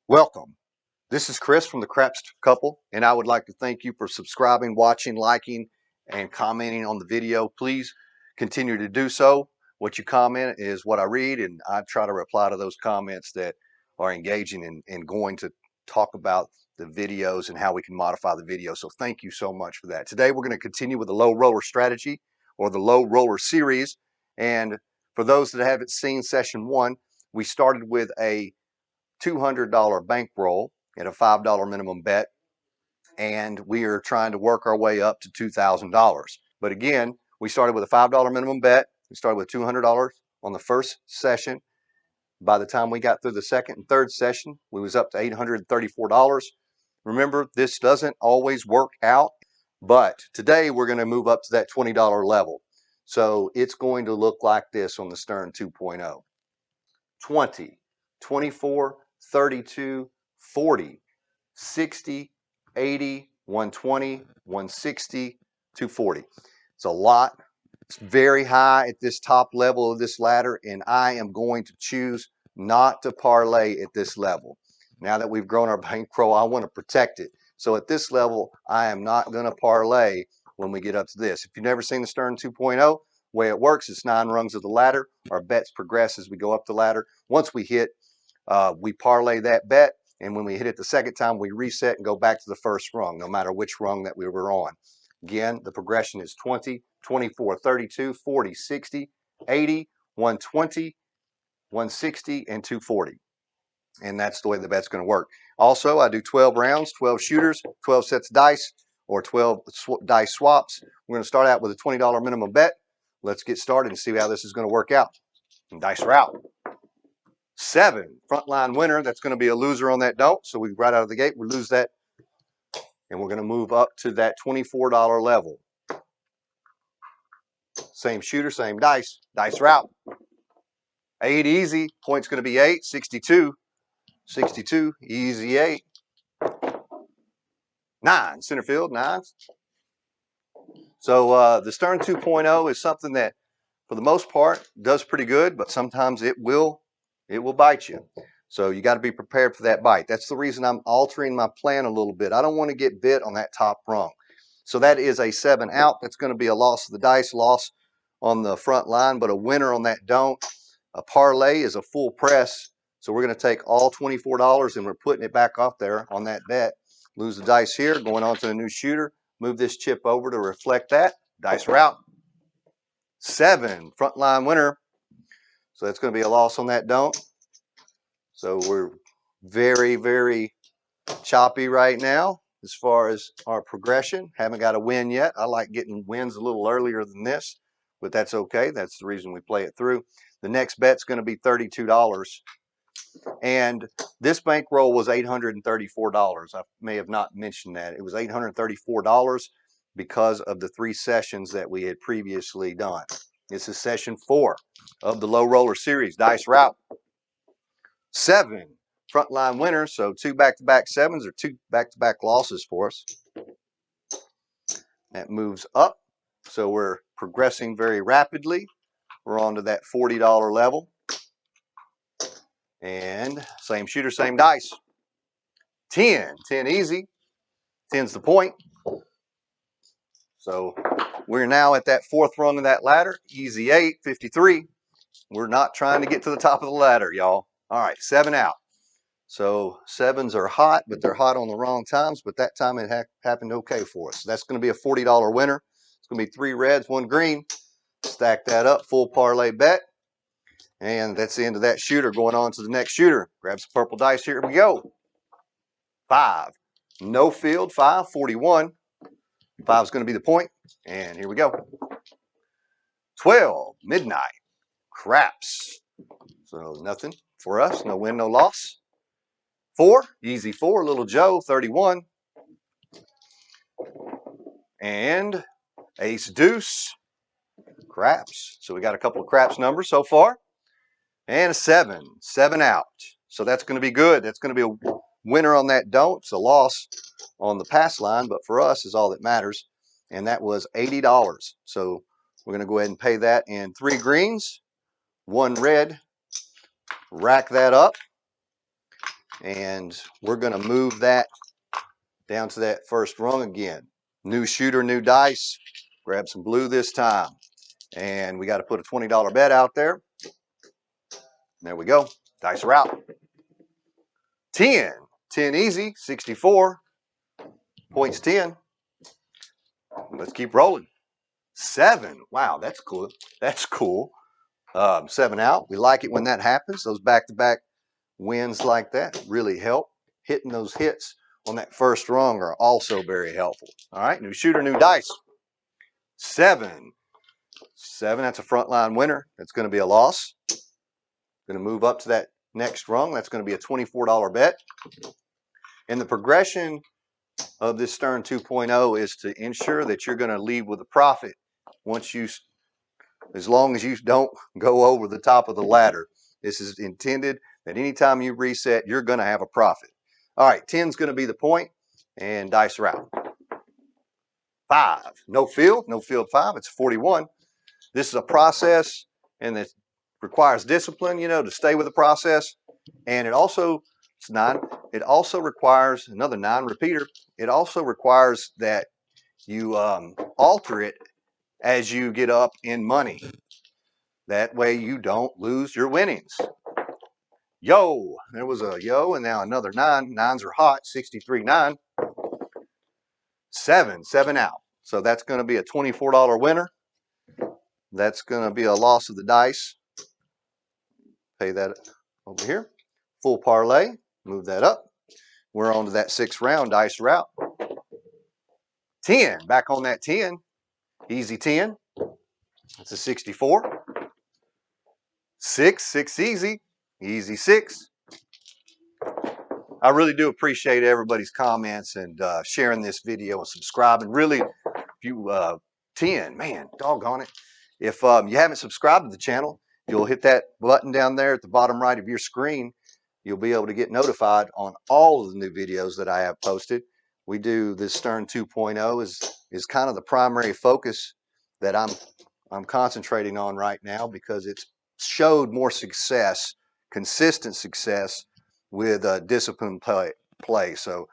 Welcome. This is Chris from the Craps Couple, and I would like to thank you for subscribing, watching, liking, and commenting on the video. Please continue to do so. What you comment is what I read, and I try to reply to those comments that are engaging and going to talk about the videos and how we can modify the video. So thank you so much for that. Today we're going to continue with the low roller strategy or the low roller series. And for those that haven't seen session 1, we started with a $200 bankroll at a $5 minimum bet, and we are trying to work our way up to $2,000. But again, we started with a $5 minimum bet. We started with $200 on the first session. By the time we got through the second and third session, we was up to $834. Remember, this doesn't always work out, but today we're going to move up to that $20 level. So it's going to look like this on the Stearn 2.0. 20, 24, 32, 40, 60, 80, 120, 160, 240. It's a lot. It's very high at this top level of this ladder, and I am going to choose not to parlay at this level. Now that we've grown our bankroll, I want to protect it. So at this level, I am not going to parlay when we get up to this. If you've never seen the Stearn 2.0, the way it works, it's 9 rungs of the ladder. Our bets progress as we go up the ladder. Once we hit, we parlay that bet, and when we hit it the second time, we reset and go back to the first rung, no matter which rung that we were on. Again, the progression is 20, 24, 32, 40, 60, 80, 120, 160, and 240. And that's the way the bet's going to work. Also, I do 12 rounds, 12 shooters, 12 sets of dice, or 12 dice swaps. We're going to start out with a $20 minimum bet. Let's get started and see how this is going to work out. And dice are out. 7, frontline winner. That's going to be a loser on that don't. So we right out of the gate, we lose that. And we're going to move up to that $24 level. Same shooter, same dice. Dice are out. 8 easy. Point's going to be 8. 62. 62. Easy 8. 9. Center field. 9. So the Stearn 2.0 is something that, for the most part, does pretty good, but sometimes it will bite you. So you got to be prepared for that bite. That's the reason I'm altering my plan a little bit. I don't want to get bit on that top rung. So that is a 7 out. That's going to be a loss of the dice, loss on the front line, but a winner on that don't. A parlay is a full press. So we're going to take all $24 and we're putting it back off there on that bet. Lose the dice here, going on to the new shooter. Move this chip over to reflect that. Dice are out. 7, frontline winner. So that's going to be a loss on that don't. So we're very, very choppy right now as far as our progression. Haven't got a win yet. I like getting wins a little earlier than this, but that's okay. That's the reason we play it through. The next bet's going to be $32. And this bankroll was $834. I may have not mentioned that. It was $834 because of the 3 sessions that we had previously done. This is session 4 of the low roller series. Dice are out. 7, frontline winner. So 2 back-to-back 7s or 2 back-to-back losses for us. That moves up. So we're progressing very rapidly. We're on to that $40 level. And same shooter, same dice. 10 easy. 10's the point. So we're now at that 4th rung of that ladder. Easy 8, 53. We're not trying to get to the top of the ladder, y'all. All right, 7 out. So 7s are hot, but they're hot on the wrong times. But that time it happened okay for us. So that's going to be a $40 winner. It's going to be 3 reds, 1 green. Stack that up, full parlay bet. And that's the end of that shooter. Going on to the next shooter. Grab some purple dice. Here we go. 5. No field. 5. 41. 5 is going to be the point. And here we go. 12. Midnight. Craps. So nothing for us. No win, no loss. 4. Easy 4. Little Joe. 31. And ace deuce. Craps. So we got a couple of craps numbers so far. And a 7. 7 out. So that's going to be good. That's going to be a winner on that don't. It's a loss on the pass line, but for us is all that matters. And that was $80. So We're going to go ahead and pay that in 3 greens, 1 red, rack that up, and we're going to move that down to that first rung again. New shooter, new dice. Grab some blue this time. And we got to put a $20 bet out there. There we go. Dice are out. 10. 10 easy. 64. Points 10. Let's keep rolling. 7. Wow, that's cool. That's cool. 7 out. We like it when that happens. Those back-to-back wins like that really help. Hitting those hits on that first rung are also very helpful. All right, new shooter, new dice. 7. 7, that's a frontline winner. That's going to be a loss. Going to move up to that next rung. That's going to be a $24 bet. And the progression of this Stearn 2.0 is to ensure that you're going to leave with a profit as long as you don't go over the top of the ladder. This is intended that anytime you reset, you're going to have a profit. All right, 10 is going to be the point, and dice are out. 5, no field 5, it's 41. This is a process, and it requires discipline, to stay with the process. And it's 9. It also requires another 9 repeater. It also requires that you alter it as you get up in money. That way you don't lose your winnings. Yo, there was a yo, and now another 9. 9s are hot. 63, 9. 7 out. So that's going to be a $24 winner. That's going to be a loss of the dice. Pay that over here. Full parlay. Move that up. We're on to that 6th round. Dice are out. 10. Back on that 10. Easy 10. That's a 64. 6 easy. Easy 6. I really do appreciate everybody's comments and sharing this video and subscribing. Really, if you 10, man, doggone it. If you haven't subscribed to the channel, you'll hit that button down there at the bottom right of your screen. You'll be able to get notified on all of the new videos that I have posted. We do this Stearn 2.0 is kind of the primary focus that I'm concentrating on right now, because it's showed more success, consistent success with disciplined play. So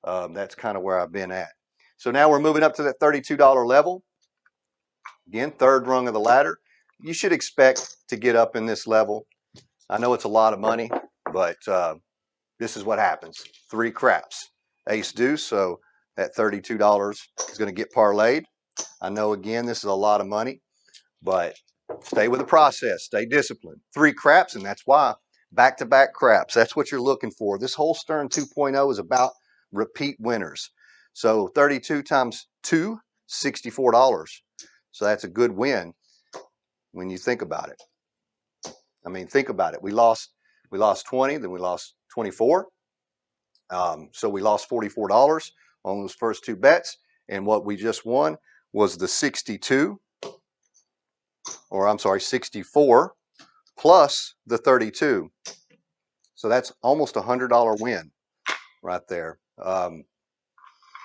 that's kind of where I've been at. So now we're moving up to that $32 level. Again, 3rd rung of the ladder. You should expect to get up in this level. I know it's a lot of money, but this is what happens. 3 craps. Ace deuce, so that $32 is going to get parlayed. I know, again, this is a lot of money, but stay with the process. Stay disciplined. 3 craps, and that's why. Back-to-back craps. That's what you're looking for. This whole Stearn 2.0 is about repeat winners. So 32 times 2, $64. So that's a good win when you think about it. I mean, think about it. We lost 20, then we lost 24. So we lost $44 on those first 2 bets. And what we just won was the 64 plus the 32. So that's almost a $100 win right there.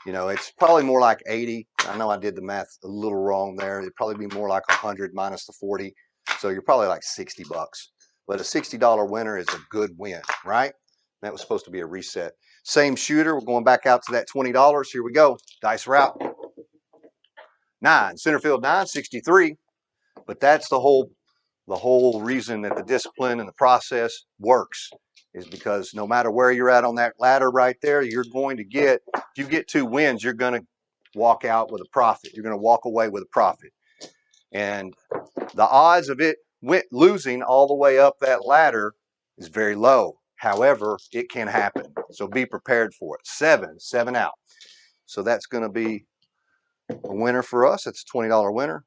It's probably more like 80. I know I did the math a little wrong there. It'd probably be more like 100 minus the 40. So you're probably like $60. But a $60 winner is a good win, right? That was supposed to be a reset. Same shooter. We're going back out to that $20. Here we go. Dice are out. 9. Center field 9, 63. But that's the whole reason that the discipline and the process works, is because no matter where you're at on that ladder right there, you're going to get, if you get 2 wins, you're going to walk out with a profit. You're going to walk away with a profit. And the odds of it losing all the way up that ladder is very low. However, it can happen. So be prepared for it. 7 out. So that's going to be a winner for us. It's a $20 winner.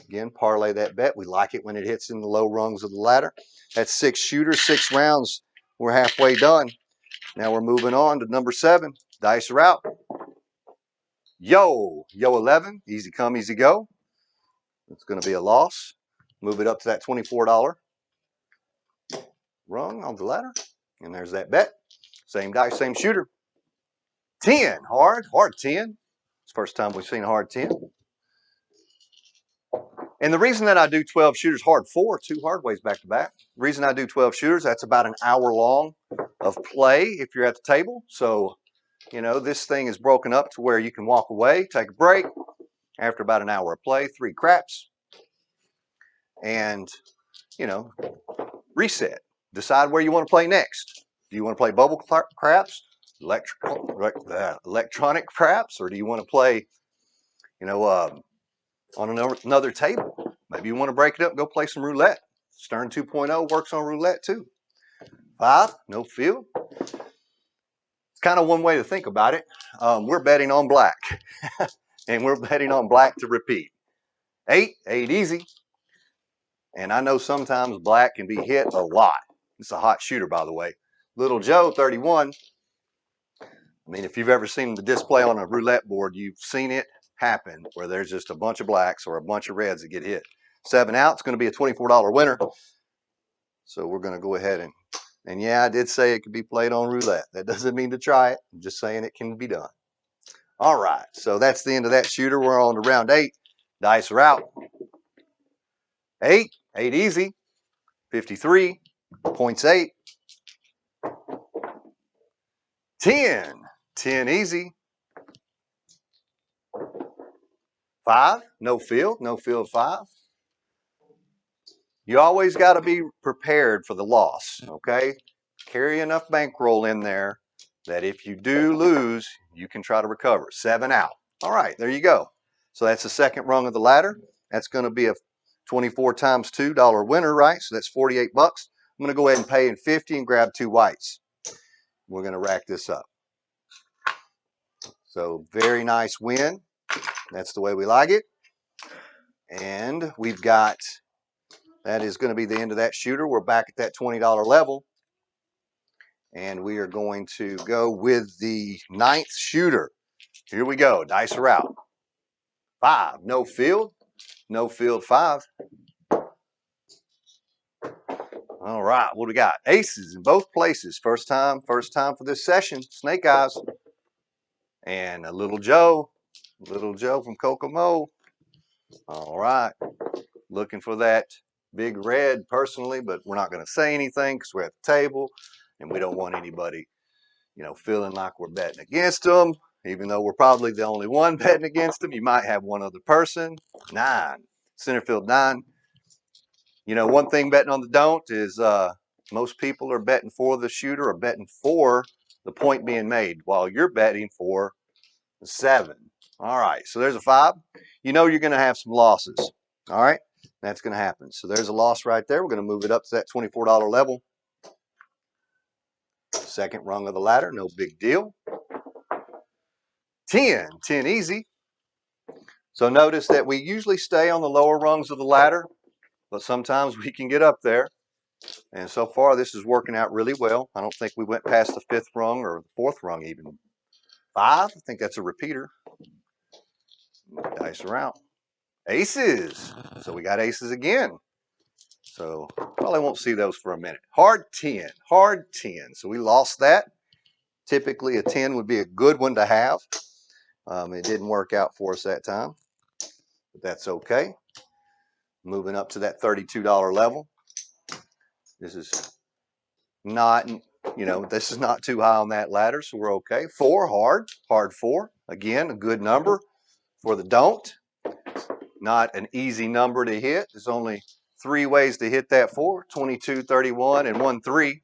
Again, parlay that bet. We like it when it hits in the low rungs of the ladder. That's 6 shooters, 6 rounds. We're halfway done. Now we're moving on to number 7. Dice are out. Yo 11. Easy come, easy go. It's going to be a loss. Move it up to that $24 rung on the ladder. And there's that bet. Same dice, same shooter. 10. Hard 10. It's the first time we've seen a hard 10. And the reason that I do 12 shooters, hard 4, 2 hard ways back to back. The reason I do 12 shooters, that's about an hour long of play if you're at the table. So, you know, this thing is broken up to where you can walk away, take a break after about an hour of play, 3 craps, and, you know, reset. Decide where you want to play next. Do you want to play bubble craps, electronic craps, or do you want to play, you know, on another table? Maybe you want to break it up and go play some roulette. Stearn 2.0 works on roulette too. 5, no field. It's kind of one way to think about it. We're betting on black, and we're betting on black to repeat. 8 easy. And I know sometimes black can be hit a lot. It's a hot shooter, by the way. Little Joe, 31. I mean, if you've ever seen the display on a roulette board, you've seen it happen where there's just a bunch of blacks or a bunch of reds that get hit. 7 out, it's going to be a $24 winner. So we're going to go ahead and yeah, I did say it could be played on roulette. That doesn't mean to try it. I'm just saying it can be done. All right, so that's the end of that shooter. We're on to round 8. Dice are out. 8 easy. 53, points 8. 10 easy. 5, no field 5. You always got to be prepared for the loss, okay? Carry enough bankroll in there that if you do lose, you can try to recover. 7 out. All right, there you go. So that's the second rung of the ladder. That's going to be a 24 times $2 winner, right? So that's 48 bucks. I'm going to go ahead and pay in 50 and grab 2 whites. We're going to rack this up. So very nice win. That's the way we like it. And we've got, that is going to be the end of that shooter. We're back at that $20 level. And we are going to go with the 9th shooter. Here we go. Dice are out. 5, no field 5. All right, what do we got? Aces in both places. First time for this session. Snake eyes. And a little Joe from Kokomo. All right, looking for that big red personally, but we're not going to say anything because we're at the table and we don't want anybody, you know, feeling like we're betting against them. Even though we're probably the only one betting against them, you might have one other person. 9, center field 9. You know, one thing betting on the don't is most people are betting for the shooter or betting for the point being made while you're betting for the 7. All right, so there's a 5. You know you're going to have some losses. All right, that's going to happen. So there's a loss right there. We're going to move it up to that $24 level. Second rung of the ladder, no big deal. 10 easy. So notice that we usually stay on the lower rungs of the ladder, but sometimes we can get up there. And so far, this is working out really well. I don't think we went past the 5th rung or the 4th rung even. 5, I think that's a repeater. Dice are out. Aces. So we got aces again. So probably won't see those for a minute. Hard 10. So we lost that. Typically a 10 would be a good one to have. It didn't work out for us that time, but that's okay. Moving up to that $32 level. This is not, you know, this is not too high on that ladder, so we're okay. 4, hard 4. Again, a good number for the don't. Not an easy number to hit. There's only 3 ways to hit that 4, 22, 31, and 1, 3.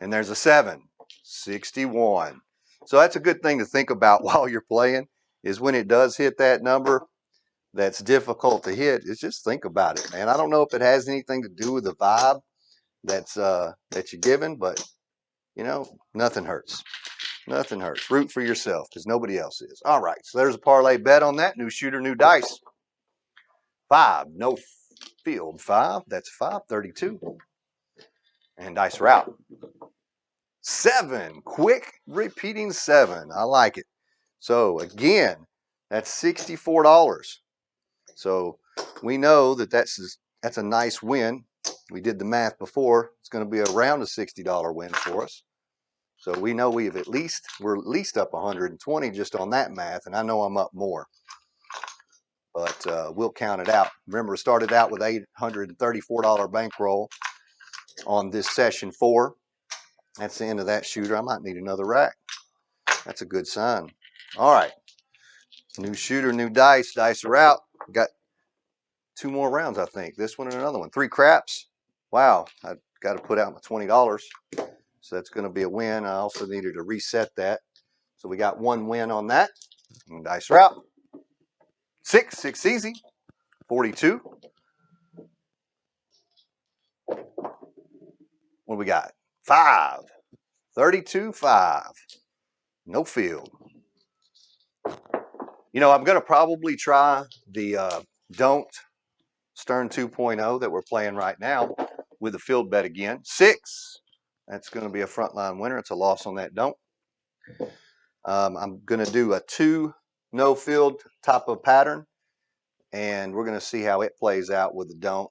And there's a 7, 61. So that's a good thing to think about while you're playing, is when it does hit that number that's difficult to hit, is just think about it, man. I don't know if it has anything to do with the vibe that's that you're given, but you know, nothing hurts. Nothing hurts. Root for yourself because nobody else is. All right, so there's a parlay bet on that. New shooter, new dice. 5, no field 5. That's 5, 32. And dice are out. 7, quick repeating 7. I like it. So again, that's $64. So we know that that's a nice win. We did the math before. It's going to be around a $60 win for us. So we know we're at least up 120 just on that math, and I know I'm up more. but we'll count it out. Remember, it started out with $834 bankroll on this session 4. That's the end of that shooter. I might need another rack. That's a good sign. All right. New shooter, new dice. Dice are out. Got 2 more rounds, I think. This one and another one. 3 craps. Wow. I got to put out my $20. So that's going to be a win. I also needed to reset that. So we got 1 win on that. And dice are out. 6 easy. 42. What do we got? 5. 32, 5. No field. You know, I'm going to probably try the don't Stearn 2.0 that we're playing right now with the field bet again. 6. That's going to be a frontline winner. It's a loss on that don't. I'm going to do a 2 no field type of pattern, and we're going to see how it plays out with the don't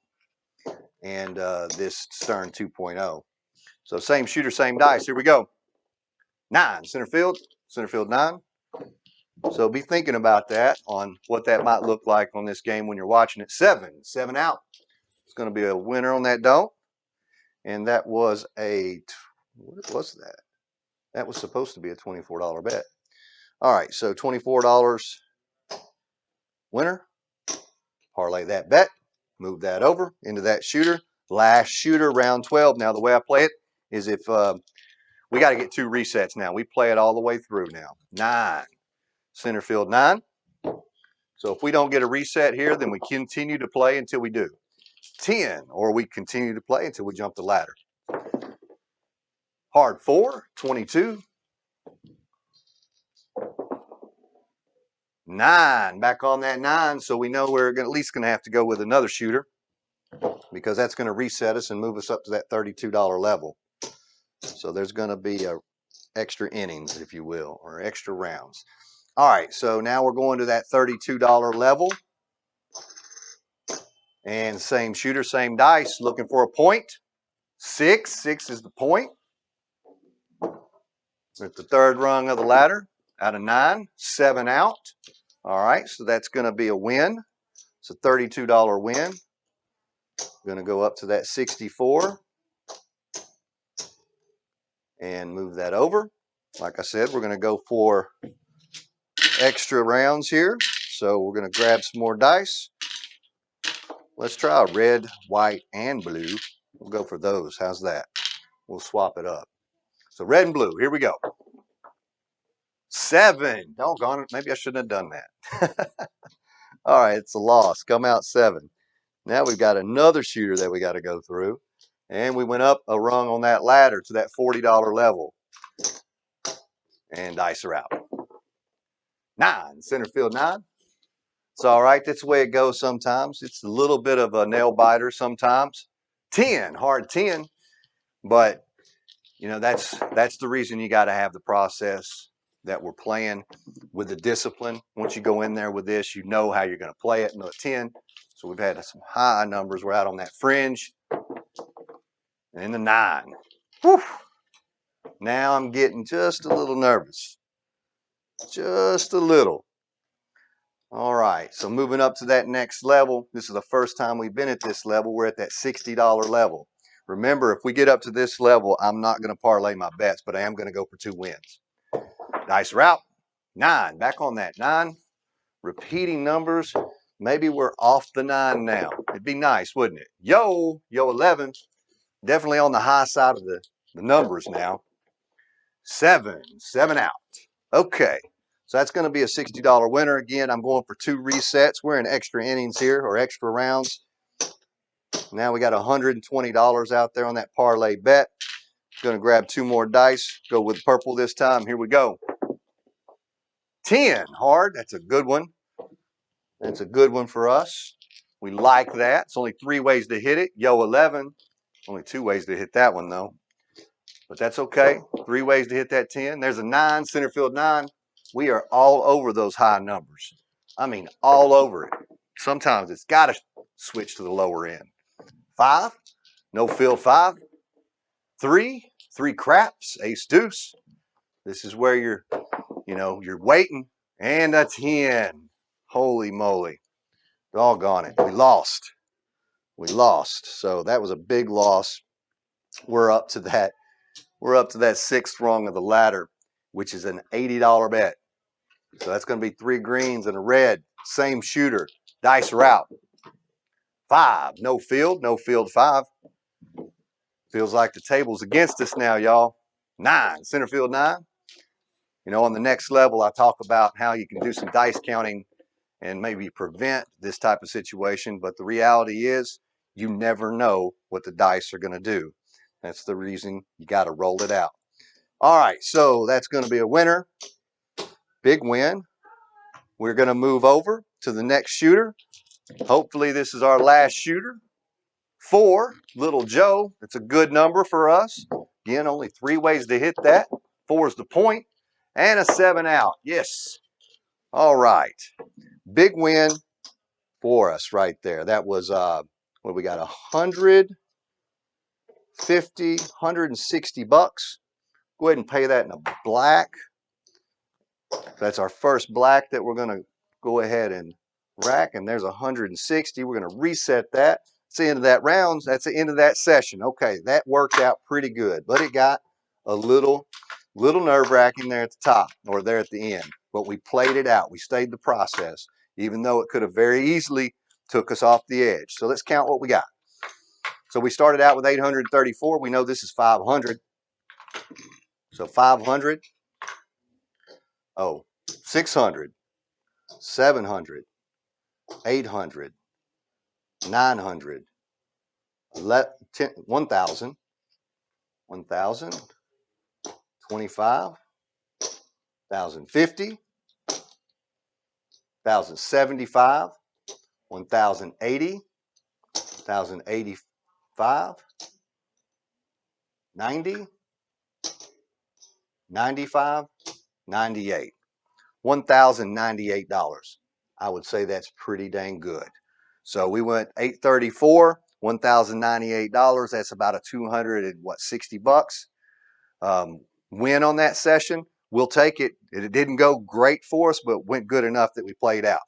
and this Stearn 2.0. So same shooter, same dice. Here we go. 9 center field 9. So be thinking about that on what that might look like on this game when you're watching it. 7 out. It's going to be a winner on that don't. And that was what was that? That was supposed to be a $24 bet. All right, so $24 winner. Parlay that bet. Move that over into that shooter. Last shooter, round 12. Now, the way I play it is if we got to get 2 resets now. We play it all the way through now. 9. Center field 9. So if we don't get a reset here, then we continue to play until we do. 10, or we continue to play until we jump the ladder. Hard 4, 22. 9, back on that 9, so we know we're at least going to have to go with another shooter because that's going to reset us and move us up to that $32 level. So there's going to be extra innings, if you will, or extra rounds. All right, so now we're going to that $32 level. And same shooter, same dice, looking for a point. 6 is the point. We're at the 3rd rung of the ladder out of 9, 7 out. All right, so that's going to be a win. It's a $32 win. Going to go up to that 64 and move that over. Like I said, we're going to go for extra rounds here. So we're going to grab some more dice. Let's try a red, white, and blue. We'll go for those. How's that? We'll swap it up. So red and blue. Here we go. 7. Doggone it. Maybe I shouldn't have done that. All right, it's a loss. Come out 7. Now we've got another shooter that we got to go through. And we went up a rung on that ladder to that $40 level. And dice are out. 9, center field 9. It's all right. That's the way it goes sometimes. It's a little bit of a nail biter sometimes. 10, hard 10. But, you know, that's the reason you got to have the process that we're playing with the discipline. Once you go in there with this, you know how you're going to play it. Another 10. So we've had some high numbers. We're out on that fringe. And the 9. Whew. Now I'm getting just a little nervous. Just a little. All right, so moving up to that next level. This is the first time we've been at this level. We're at that $60 level. Remember, if we get up to this level, I'm not going to parlay my bets, but I am going to go for 2 wins. Dice are out. 9, back on that 9. Repeating numbers. Maybe we're off the 9 now. It'd be nice, wouldn't it? Yo 11. Definitely on the high side of the numbers now. 7 out. Okay, so that's going to be a $60 winner. Again, I'm going for 2 resets. We're in extra innings here, or extra rounds. Now we got $120 out there on that parlay bet. Going to grab 2 more dice. Go with purple this time. Here we go. 10, hard. That's a good one. That's a good one for us. We like that. It's only 3 ways to hit it. Yo 11. Only 2 ways to hit that one, though. But that's okay. 3 ways to hit that 10. There's a 9, center field 9. We are all over those high numbers. I mean, all over it. Sometimes it's got to switch to the lower end. 5, no field 5. 3 craps, ace deuce. This is where you're waiting. And a 10. Holy moly. Doggone it. We lost. We lost. So that was a big loss. We're up to that. We're up to that sixth rung of the ladder, which is an $80 bet. So that's going to be 3 greens and a red. Same shooter. Dice are out. 5. No field. No field 5. Feels like the table's against us now, y'all. 9. Center field 9. You know, on the next level, I talk about how you can do some dice counting and maybe prevent this type of situation. But the reality is, you never know what the dice are going to do. That's the reason you got to roll it out. All right, so that's going to be a winner. Big win. We're going to move over to the next shooter. Hopefully this is our last shooter. 4, Little Joe. It's a good number for us. Again, only 3 ways to hit that. 4 is the point. And a 7 out. Yes. All right. Big win for us right there. That was, what we got, 150, 160 bucks. Go ahead and pay that in a black. That's our first black that we're going to go ahead and rack, and there's 160. We're going to reset that. It's the end of that round. That's the end of that session. Okay, that worked out pretty good, but it got a little nerve-wracking there at the top, or there at the end. But we played it out. We stayed the process, even though it could have very easily took us off the edge. So let's count what we got. So we started out with 834. We know this is 500. So 500. Oh, 600, 700, 800, 900, 1,000, 1,000, 25, 1,050, 1,075, 1,080, 1,085, 90, 95, 98. $1,098. I would say that's pretty dang good. So we went 834, $1,098. That's about a 260 bucks. Win on that session. We'll take it. It didn't go great for us, but went good enough that we played out.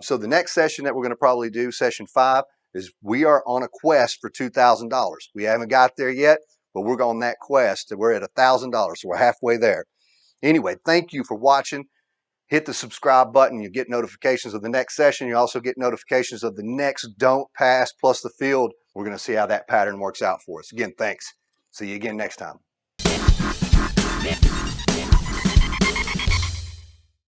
So the next session that we're going to probably do, session 5, is we are on a quest for $2,000. We haven't got there yet, but we're on that quest. We're at $1,000, so we're halfway there. Anyway, thank you for watching. Hit the subscribe button. You get notifications of the next session. You also get notifications of the next don't pass plus the field. We're going to see how that pattern works out for us. Again, thanks. See you again next time.